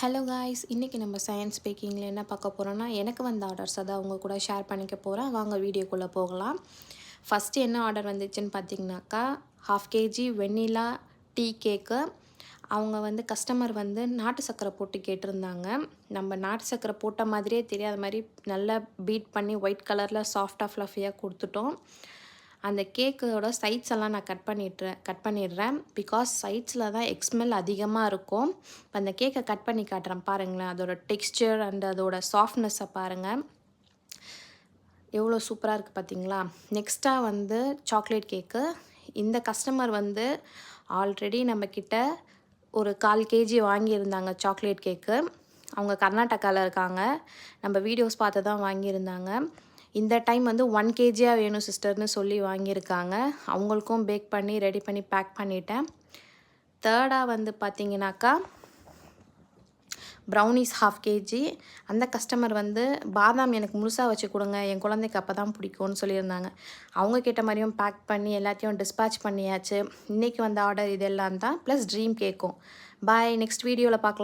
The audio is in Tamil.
ஹலோ காய்ஸ், இன்றைக்கி நம்ம சயின்ஸ் பேக்கிங்கில் என்ன பார்க்க போகிறோன்னா, எனக்கு வந்த ஆர்டர்ஸ் அதை அவங்க கூட ஷேர் பண்ணிக்க போகிறேன். வாங்க வீடியோக்குள்ளே போகலாம். ஃபஸ்ட்டு என்ன ஆர்டர் வந்துச்சுன்னு பார்த்தீங்கன்னாக்கா, 1/2 kg வெண்ணிலா டீ கேக்கு. அவங்க கஸ்டமர் நாட்டு சர்க்கரை போட்டு கேட்டிருந்தாங்க. நம்ம நாட்டு சர்க்கரை போட்ட மாதிரியே தெரியாத மாதிரி நல்லா பீட் பண்ணி ஒயிட் கலரில் சாஃப்டாக ஃப்ளஃபியாக கொடுத்துட்டோம். அந்த கேக்கோட சைட்ஸ் எல்லாம் நான் கட் பண்ணிடுறேன். பிகாஸ் சைட்ஸில் தான் எக்ஸ்மெல் அதிகமாக இருக்கும். இப்போ அந்த கேக்கை கட் பண்ணி காட்டுறேன் பாருங்களேன். அதோட டெக்ஸ்சர் அண்ட் அதோட சாஃப்ட்னஸை பாருங்கள், எவ்வளோ சூப்பராக இருக்குது பார்த்தீங்களா. நெக்ஸ்ட்டாக சாக்லேட் கேக்கு. இந்த கஸ்டமர் ஆல்ரெடி நம்மக்கிட்ட ஒரு 1/4 kg வாங்கியிருந்தாங்க சாக்லேட் கேக்கு. அவங்க கர்நாடகாவில் இருக்காங்க. நம்ம வீடியோஸ் பார்த்து தான் வாங்கியிருந்தாங்க. இந்த டைம் 1 kg வேணும் சிஸ்டர்னு சொல்லி வாங்கியிருக்காங்க. அவங்களுக்கும் பேக் பண்ணி ரெடி பண்ணி பேக் பண்ணிட்டேன். தேர்டாக பார்த்தீங்கன்னாக்கா, ப்ரௌனிஸ் 1/2 kg. அந்த கஸ்டமர் பாதாம் எனக்கு முழுசாக வச்சு கொடுங்க, என் குழந்தைக்கு அப்போ தான் பிடிக்கும்னு சொல்லியிருந்தாங்க. அவங்க கேட்ட மாதிரியும் பேக் பண்ணி எல்லாத்தையும் டிஸ்பேட்ச் பண்ணியாச்சு. இன்றைக்கி ஆர்டர் இதெல்லாம் தான், ப்ளஸ் ட்ரீம் கேக்கும். பாய், நெக்ஸ்ட் வீடியோவில் பார்க்கலாம்.